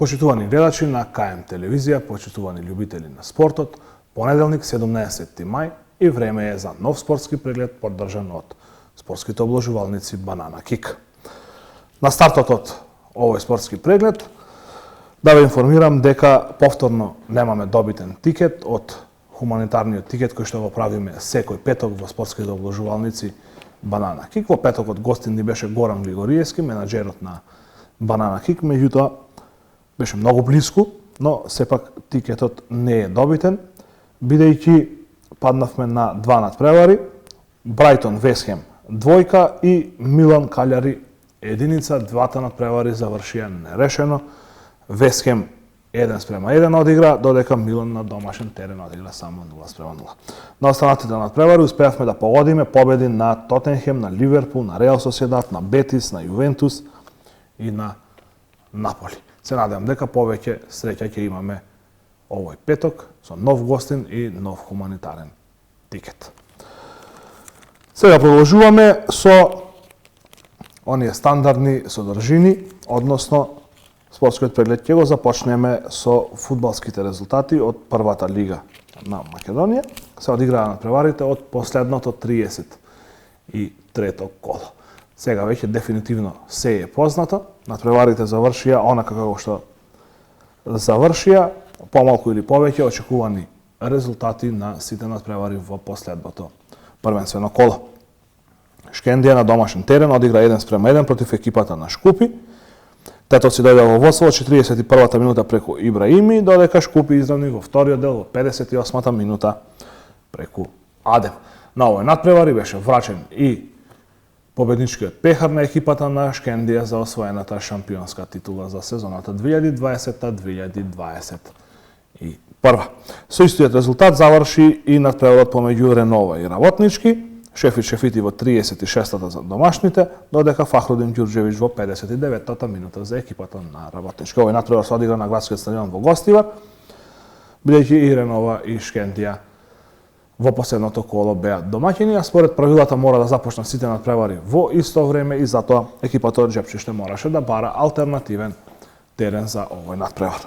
Почитувани гледачи на КМ телевизија, почитувани љубители на спортот, понеделник 17 мај и време е за нов спортски преглед поддржан од спортските обложувалници Банана Кик. На стартот од овој спортски преглед да ве информирам дека повторно немаме добитен тикет од хуманитарниот тикет кој што го правиме секој петок во спортските обложувалници Банана Кик. Во петокот гостин ни беше Горан Григориевски, менаџерот на Банана Кик, меѓутоа беше многу блиску, но сепак тикетот не е добитен, бидејќи паднавме на два надпревари, Брајтон Весхем двојка и Милан Калјари единица. Двата надпревари завршија нерешено. Весхем 1:1 одигра, додека Милан на домашен терен одигра само 0:0. На останатите надпревари успеавме да погодиме победи на Тотенхем, на Ливерпул, на Реал Соседат, на Бетис, на Јувентус и на Наполи. Се надевам дека повеќе среќа ќе имаме овој петок со нов гостин и нов хуманитарен тикет. Сега продолжуваме со оние стандардни содржини, односно спортскиот преглед ќе го започнеме со фудбалските резултати од првата лига на Македонија. Се одиграа надпреварите од последното 33-то коло. Сега веќе дефинитивно се е познато. Надпреварите завршија онака како што завршија, помалку или повеќе очекувани резултати на сите надпревари во последното првенствено коло. Шкендија на домашен терен одигра 1:1 против екипата на Шкупи. Тетот си дојде во водство во 41-та минута преку Ибраими, додека Шкупи изравни во вториот дел во 58-та минута преку Адем. На овој надпревари беше врачен и победничкиот пехар на екипата на Шкендија за освоената шампионска титула за сезоната 2020-2021. Со истиот резултат заврши и надпреварот помеѓу Ренова и Работнички. Шефит Шефити во 36-та за домашните, додека Фахрудин Ѓурџевиќ во 59-та минута за екипата на Работнички. Овој надпревар се одигра на градскиот стадион во Гостивар, бидејќи и Ренова и Шкендија во последното коло беа домаќини, а според правилата мора да започнат сите надпревари во исто време и затоа екипата од Жепчиште мораше да бара алтернативен терен за овој надпревар.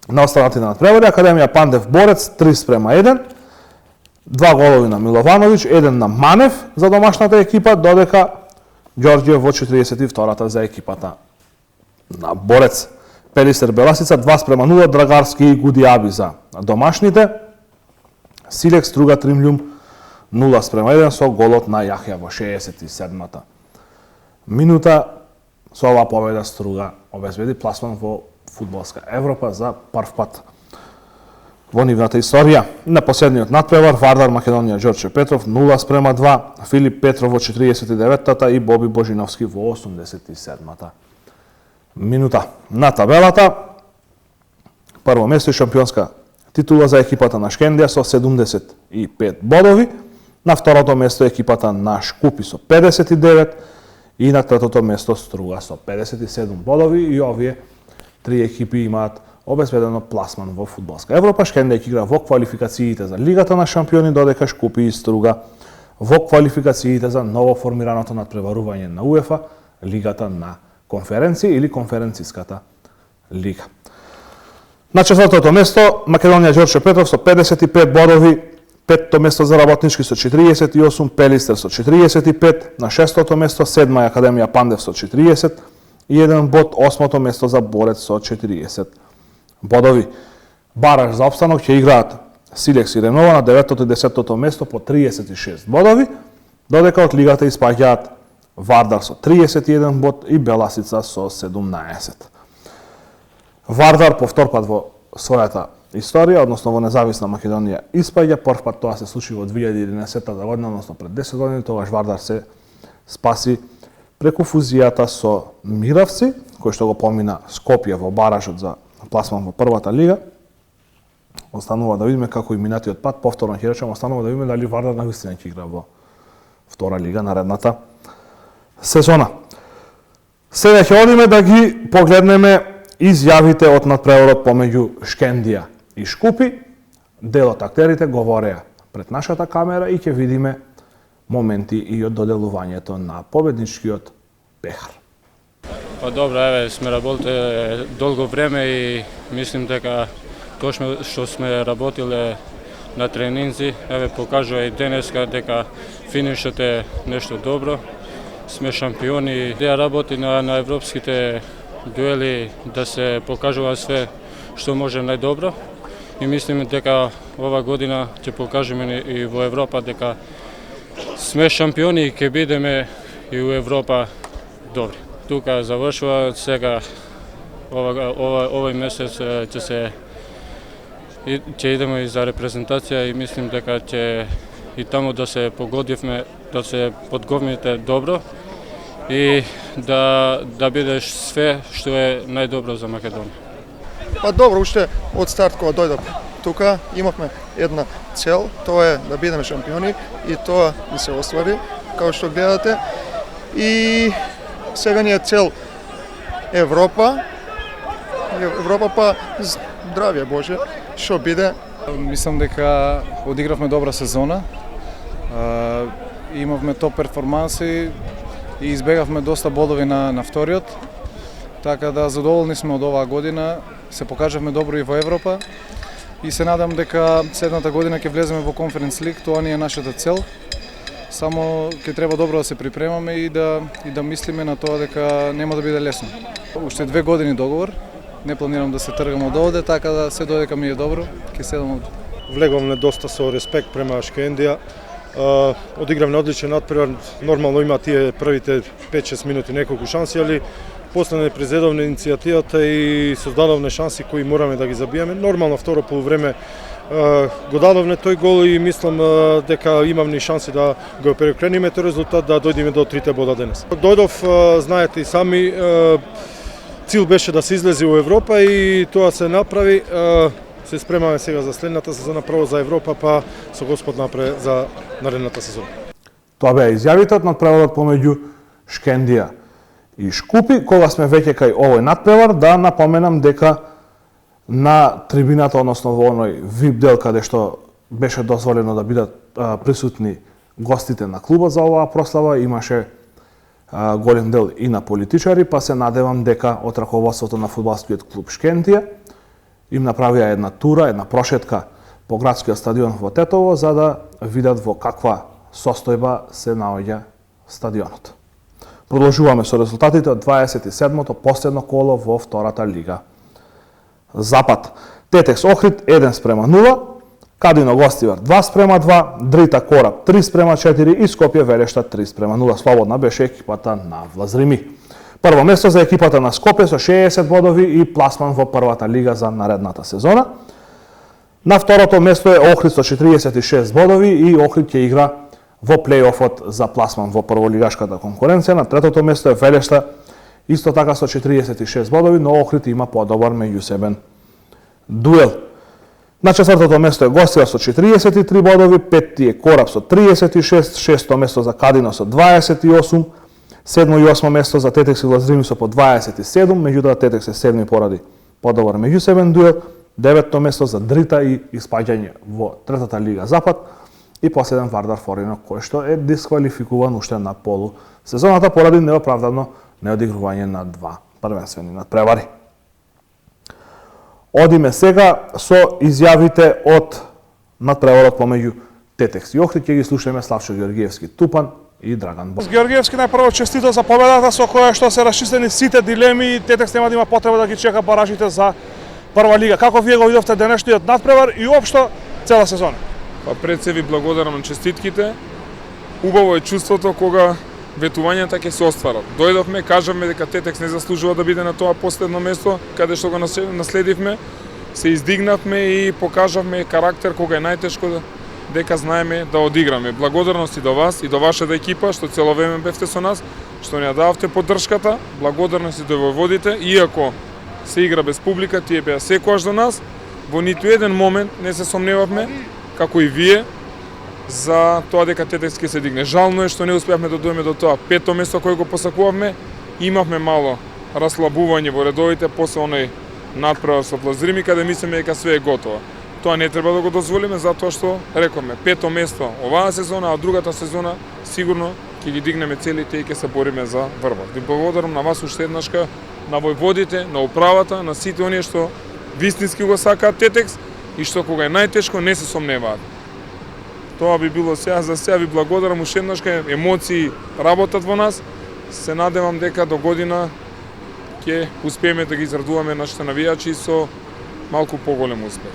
На останатите надпревари Академија Пандев Борец 3:1, два голови на Миловановиќ, еден на Манев за домашната екипа, додека Ѓорѓиев во 42-та за екипата на Борец. Пелистер Беласица 2:0, Драгарски и Гудиаби за домашните. Силек Струга Тримљум 0:1 со голот на Јахја во 67-та минута. Со оваа победа Струга обезбеди пласман во фудбалска Европа за прв пат во нивната историја. На последниот надпревар Вардар Македонија Ѓорче Петров 0:2, Филип Петров во 49-та и Боби Божиновски во 87-та минута. На табелата прво место и шампионска титула за екипата на Шкендија со 75 бодови, на второто место екипата на Шкупи со 59 и на третото место Струга со 57 бодови, и овие три екипи имаат обезбедено пласман во фудбалска Европа. Шкендија игра во квалификациите за Лигата на шампиони, додека Шкупи и Струга во квалификациите за ново формираното надпреварување на УЕФА, Лигата на конференции или конференциската лига. На четвртото место Македонија Ѓорче Петров со 55 бодови, петтото место за Работнички со 48, Пелистер со 45, на шестото место седма е Академија Пандев со 41 бод, осмото место за Борец со 40 бодови. Бараж за опстанок ќе играат Силекс и Ренова на 9-тото и 10-тото место по 36 бодови, додека од лигата испаѓаат Вардар со 31 бод и Беласица со 17. Вардар по втор пат во својата историја, односно во независна Македонија, испаѓа. Прв пат тоа се случи во 2011 година, односно пред 10 години, тогаш Вардар се спаси преку фузијата со Миравци, кој што го помина Скопје во баражот за пласман во првата лига. Останува да видиме како и минатиот пат, повторно ќе речем, останува да видиме дали Вардар навистина ќе игра во втора лига наредната сезона. Сега ќе одиме да ги погледнеме изјавите од надпреварот помеѓу Шкендија и Шкупи. Дел од актерите говореа пред нашата камера и ќе видиме моменти и од доделувањето на победничкиот пехар. Па добро, еве, сме работеле долго време и мислим дека тоа што сме работиле на тренинзи, еве, покажува и денеска дека финишот е нешто добро. Сме шампиони, да работи на европските дуели, да се покажува све што може најдобро. И мислиме дека ова година ќе покажеме и во Европа дека сме шампиони и ќе бидеме и у Европа добри. Тука завршува сега овој месец ќе идеме и за репрезентација и мислим дека ќе и таму да се погодивме, да се подготвиме добро и да бидеш све што е најдобро за Македонија. Па добро, уште од старт кога дојдов тука имавме една цел, тоа е да бидеме шампиони и тоа да се оствари, како што гледате. И сега ни е цел Европа па здравје Боже, што биде. Мислам дека одигравме добра сезона, имавме топ перформанси и избегавме доста бодови на вториот, така да задоволни сме од оваа година, се покажавме добро и во Европа и се надам дека следната година ќе влеземе во Конференц Лиг, тоа ни е нашата цел. Само ќе треба добро да се припремаме и да мислиме на тоа дека нема да биде лесно. Уште 2 години договор, не планирам да се тргам од овде, така да се додека ми е добро, ќе седам овде. Влеговме доста со респект према Шкендија. Одигравме одличен надпревар, нормално има тие првите 5-6 минути неколку шанси, али после не презедовне иницијативата и создадовне шанси кои мораме да ги забиеме. Нормално второ полувреме го дадовне тој гол и мислам дека имавме шанси да го преокрениме тој резултат, да дојдеме до 3 бода денес. Дојдов, знаете и сами, цил беше да се излезе во Европа и тоа се направи. Се спремаме сега за следната сезона, прво за Европа, па со Господ напред за наредната сезона. Тоа беа изјавите од надпреварот помеѓу Шкендија и Шкупи. Кога сме веќе кај овој надпревар, да напоменам дека на трибината, односно во оној VIP дел каде што беше дозволено да бидат присутни гостите на клубот за оваа прослава, имаше голем дел и на политичари, па се надевам дека од раководството на фудбалскиот клуб Шкендија им направија една тура, една прошетка по градскиот стадион во Тетово, за да видат во каква состојба се наоѓа стадионот. Продолжуваме со резултатите од 27-то последно коло во втората лига. Запад. Тетекс Охрид 1:0, Кадино Гостивар 2:2, Дрита Кораб 3:4 и Скопје Велешта 3:0. Слободна беше екипата на Влазрими. Прво место за екипата на Скопје со 60 бодови и пласман во првата лига за наредната сезона. На второто место е Охрид со 46 бодови и Охрид ќе игра во плейофот за пласман во прволигашката конкуренција. На третото место е Велешта исто така со 46 бодови, но Охрид има подобар меѓусебен дуел. На четвртото место е Гостивар со 43 бодови, петти е Кораб со 36, шесто место за Кадино со 28, седмо и осмо место за Тетекс и Влазрими со по 27, меѓутоа Тетекс е седми поради подобар меѓусебен дуел, деветто место за Дрита и испаѓање во третата лига Запад и последен Вардар Форино кој што е дисквалификуван уште на полу сезоната поради неоправдано неодигрување на 2 првенствени надпревари. Одиме сега со изјавите од надпреварот помеѓу Тетекс и Охрид, ќе ги слушаме Славчо Георгиевски Тупан и Драган Бог. Георгиевски најпрво честито за победата со која што се расчистени сите дилеми и Тетекс нема да има потреба да ги чека баражите за прва лига. Како вие го видовте денешниот надпревар и општо цела сезона? Па пред се ви благодарам на честитките. Убаво е чувството кога ветувањата ќе се остварат. Дојдовме, кажавме дека Тетекс не заслужува да биде на тоа последно место, каде што го наследивме, се издигнавме и покажавме карактер кога е најтешко дека знаеме да одиграме. Благодарности до вас и до вашата екипа што цело време бевте со нас, што ни ја дававте поддршката. Благодарности до војводите, иако се игра без публика, тие беа секогаш до нас. Во ниту еден момент не се сомневавме, како и вие, за тоа дека Тетекс ќе се дигне. Жално е што не успеавме да дојдеме до тоа пето место кој го посакувавме. Имавме мало раслабување во редовите после оној надпревар со Влазрими, каде мислиме дека све е готово. Тоа не треба да го дозволиме затоа што рековме пето место оваа сезона, а другата сезона сигурно ќе ги дигнеме целите и ќе се бориме за врвот. Ви благодарам на вас уште еднашка, на војводите, на управата, на сите оние што вистински го сакаат Тетекс и што кога е најтешко не се сомневаат. Тоа би било сега, за сега ви благодарам уште еднашка, емоции работат во нас. Се надевам дека до година ќе успееме да ги израдуваме нашите навијачи со малку поголем успех.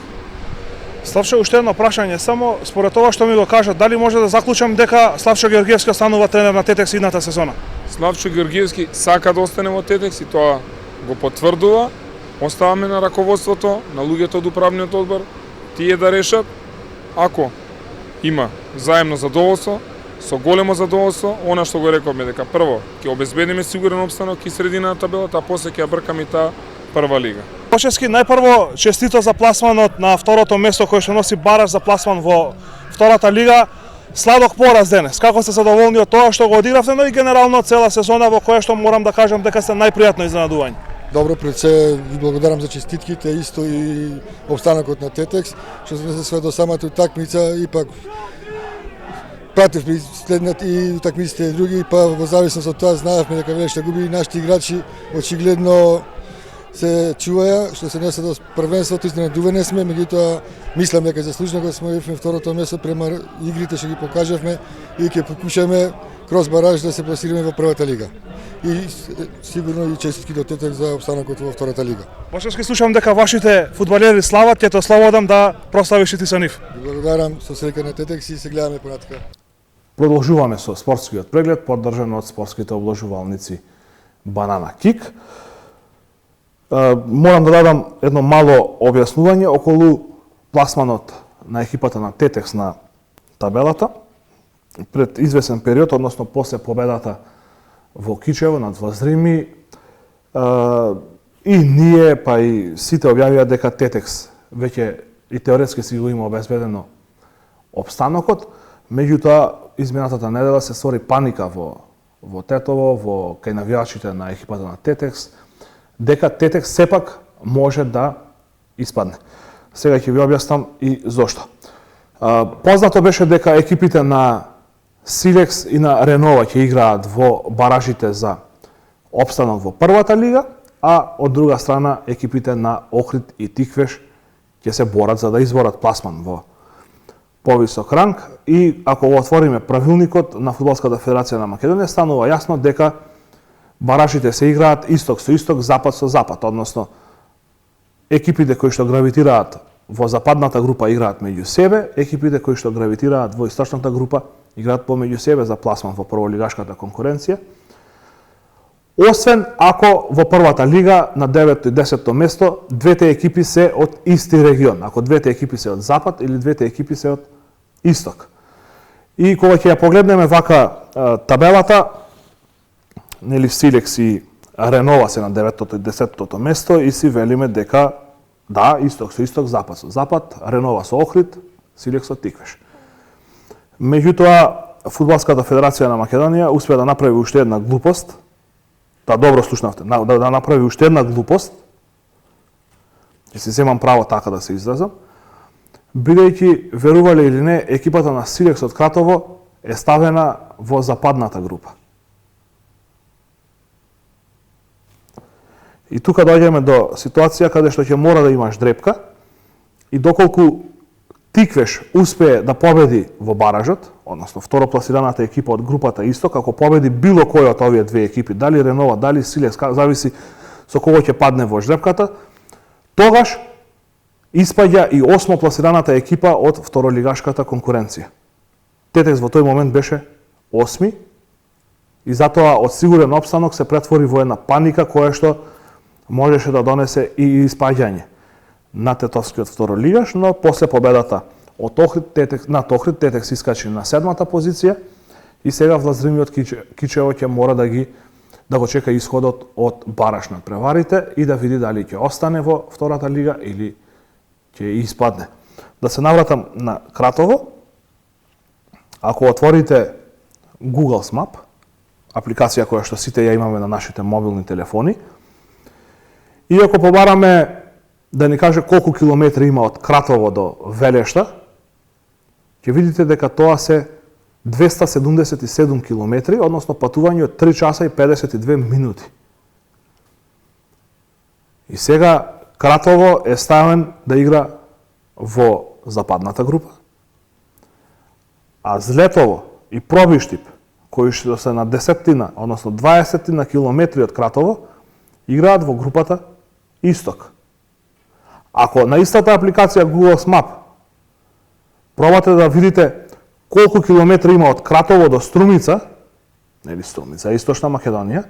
Славчо, уште едно прашање, само според тоа што ми го кажа, дали може да заклучам дека Славчо Георгиевски останува тренер на Тетекс идната сезона? Славчо Георгиевски сака да остане во Тетекс и тоа го потврдува. Оставаме на раководството, на луѓето од управниот одбор, тие да решат. Ако има заемно задоволство, со големо задоволство, она што го рековме дека прво ќе обезбедиме сигурен опстанок и средина на табелата, а после ќе ја бркаме и таа прва лига. Почески, најпрво честито за пласманот на второто место кој што носи бараж за пласман во втората лига. Сладок пораз денес. Како сте задоволни од тоа што го одигравте, но и генерално цела сезона во која што морам да кажам дека сте најпријатно изненадување? Добро, пред се ви благодарам за честитките, исто и обстанокот на Тетекс, што сме се све до самата утакмица, ипак пратев следнат и утакмиците и други, па во зависност од тоа знаевме дека веле што губи нашите играчи, очигледно се чуваја, што се несе до првенството, изненадувани сме, меѓутоа мислам дека заслужено го освоивме второто место према игрите што ги покажавме и ќе покушаме кроз бараж да се пласираме во првата лига. И сигурно и честитки до Тетекс за обстанокот во втората лига. Почески слушам дека вашите фудбалери слават, ќе те ослободам да прославиш и ти со нив. Благодарам, со среќа на Тетекс и се гледаме понатака. Продолжуваме со спортскиот преглед, поддржан од спортските обложувалници Банана Кик. Морам да дадам едно мало објаснување околу пласманот на екипата на Тетекс на табелата. Пред извесен период, односно после победата во Кичево над Возрими, и ние, па и сите објавија дека Тетекс веќе и теоретски си го има обезбедено опстанокот, меѓутоа изминатата недела се створи паника во Тетово, во кај навијачите на екипата на Тетекс, дека Тетекс сепак може да испадне. Сега ќе ви објаснам и зошто. Познато беше дека екипите на Силекс и на Ренова ќе играат во баражите за опстанок во првата лига, а од друга страна екипите на Охрид и Тиквеш ќе се борат за да изборат пласман во повисок ранг. И ако го отвориме правилникот на Фудбалската федерација на Македонија, станува јасно дека баражите се играат исток со исток, запад со запад, односно екипите кои што гравитираат во западната група играат меѓу себе, екипите кои што гравитираат во источната група играат помеѓу себе за пласман во прволигашката конкуренција. Освен ако во првата лига на 9-то и 10-то место двете екипи се од исти регион, ако двете екипи се од запад или двете екипи се од исток. И кога ќе ја погледнеме вака табелата, нели Силекс и Ренова се на 9-то и 10-то место и си велиме дека да, исток со исток, запад со запад, Ренова со Охрид, Силекс со Тиквеш. Меѓутоа, Фудбалската федерација на Македонија успеа да направи уште една глупост, да добро слушнавте, да направи уште една глупост, ќе си земам право така да се изразам, бидејќи, верувале или не, екипата на Силекс од Кратово е ставена во западната група. И тука доаѓаме до ситуација каде што ќе мора да имаш дрепка и доколку Тиквеш успее да победи во баражот, односно второпласираната екипа од групата Исток, ако победи било кој од овие две екипи, дали Ренова, дали Силекс, зависи со кого ќе падне во жребката, тогаш испаѓа и осмопласираната екипа од второлигашката конкуренција. Тетекс во тој момент беше 8 и затоа од сигурен опстанок се претвори во една паника која што можеше да донесе и испаѓање на тетовскиот второлигаш, но после победата од Охрид, Тетекс искачи на 7-та позиција и сега Влазримиот Кичево ќе мора да го чека исходот од бараж на преварите и да види дали ќе остане во втората лига или ќе испадне. Да се навратам на Кратово, ако отворите Google Maps, апликација која што сите ја имаме на нашите мобилни телефони, и ако побараме да ни каже колку километри има од Кратово до Велешта, ќе видите дека тоа се 277 километри, односно патување од 3 часа и 52 минути. И сега Кратово е ставен да игра во западната група, а Злетово и Пробиштип, кои што се на 10-тина, односно 20 километри од Кратово, играат во групата Исток. Ако на истата апликација Google Map пробате да видите колку километри има од Кратово до Струмица, нели Струмица, Источна Македонија,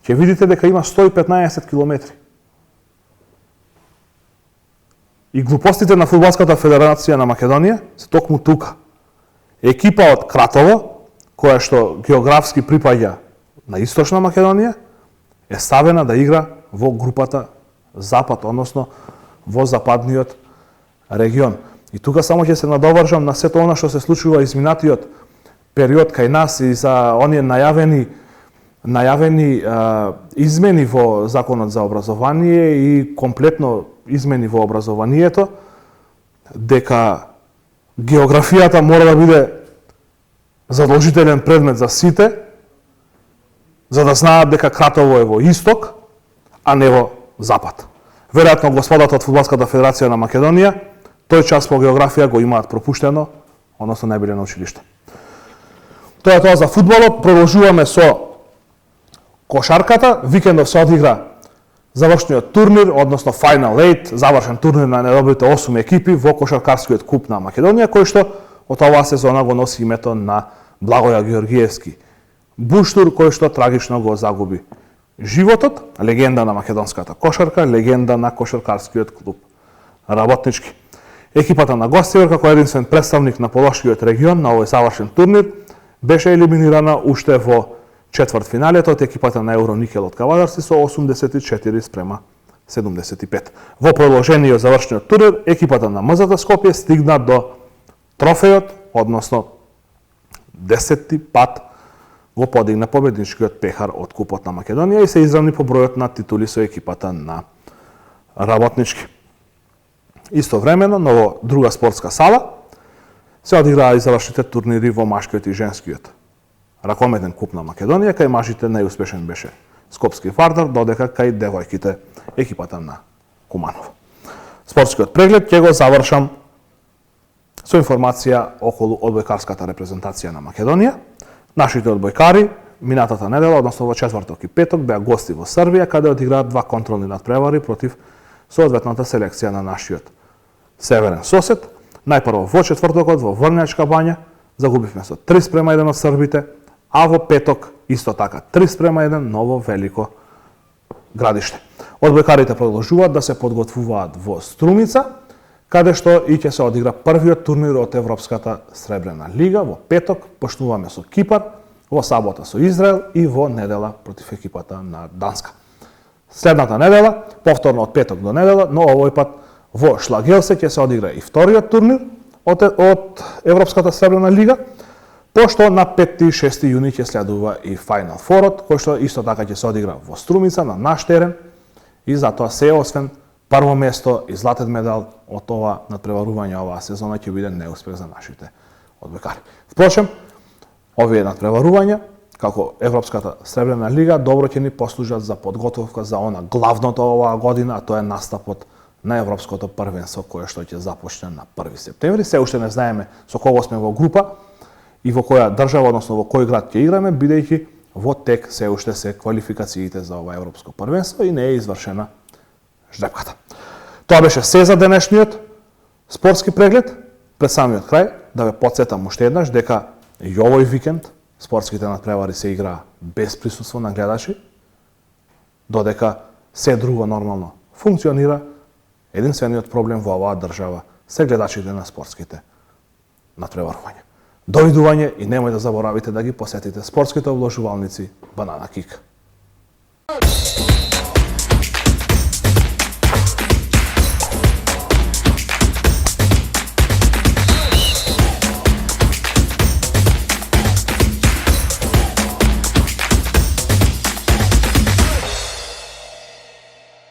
ќе видите дека има 115 километри. И глупостите на Фудбалската федерација на Македонија се токму тука. Екипа од Кратово, која што географски припаѓа на Источна Македонија, е ставена да игра во групата Запад, односно во западниот регион. И тука само ќе се надовршам на сето она што се случува изминатиот период кај нас и за оние најавени измени во Законот за образование и комплетно измени во образованието, дека географијата мора да биде задолжителен предмет за сите, за да знаат дека Кратово е во Исток, а не во Запад. Веројатно господата од Фудбалската федерација на Македонија тој час по географија го имаат пропуштено, односно не биле на училиште. Тоа е тоа за фудбалот. Продолжуваме со кошарката. Викендов се одигра завршниот турнир, односно Final 8, завршен турнир на најдобрите 8 екипи во кошаркарскиот куп на Македонија, кој што од оваа сезона го носи името на Благоја Георгиевски. Буштур, кој што трагично го загуби животот, легенда на македонската кошарка, легенда на кошаркарскиот клуб Работнички. Екипата на Гостивар, како единствен представник на Полошкиот регион на овој завршен турнир, беше елиминирана уште во четвртфиналето од екипата на Евроникел од Кавадарци со 84-75. Во продолжениот завршниот турнир, екипата на МЗТ Скопје стигна до трофејот, односно 10-ти пат го подигна победничкиот пехар од Купот на Македонија и се изравни по бројот на титули со екипата на Работнички. Истовремено, но во друга спортска сала, се одиграа и завршните турнири во машкиот и женскиот ракометен куп на Македонија, кај мажите најуспешен беше Скопски Вардар, додека кај девојките екипата на Куманов. Спортскиот преглед ќе го завршам со информација околу одбојкарската репрезентација на Македонија. Нашите одбојкари минатата недела, односно во четврток и петок, беа гости во Србија, каде одиграат два контролни надпревари против соодветната селекција на нашиот северен сосед. Најпрво во четвртокот во Врнјачка бања загубивме со 3:1 од србите, а во петок исто така 3:1 Ново Велико Градиште. Одбојкарите продолжуваат да се подготвуваат во Струмица, каде што и ќе се одигра првиот турнир од Европската Сребрена лига. Во петок почнуваме со Кипар, во сабота со Израел и во недела против екипата на Данска. Следната недела, повторно од петок до недела, но овој пат во Шлагелсе ќе се одигра и вториот турнир од Европската Сребрена лига, пошто на 5 и 6 јуни ќе следува и Final Four-от, кој што исто така ќе се одигра во Струмица на наш терен и затоа се освен прво место и златен медал од ова надпреварување оваа сезона ќе биде неуспех за нашите одбојкари. Впрочем, овие надпреварувања, како Европската Сребрена лига, добро ќе ни послужат за подготовка за она главното оваа година, а тоа е настапот на Европското првенство, кое што ќе започне на 1 септември. Се уште не знаеме со кого сме во група и во која држава, односно во кој град ќе играме, бидејќи во тек се уште се квалификациите за ова Европско првенство и не е извршена жребката. Тоа беше се за денешниот спортски преглед. Пред самиот крај да ве потсетам уште еднаш дека и овој викенд спортските надпревари се играа без присуство на гледачи, додека се друго нормално функционира. Единствениот проблем во оваа држава се гледачите на спортските надпреварувања. Довидување и немој да заборавите да ги посетите спортските обложувалници Банана Кик.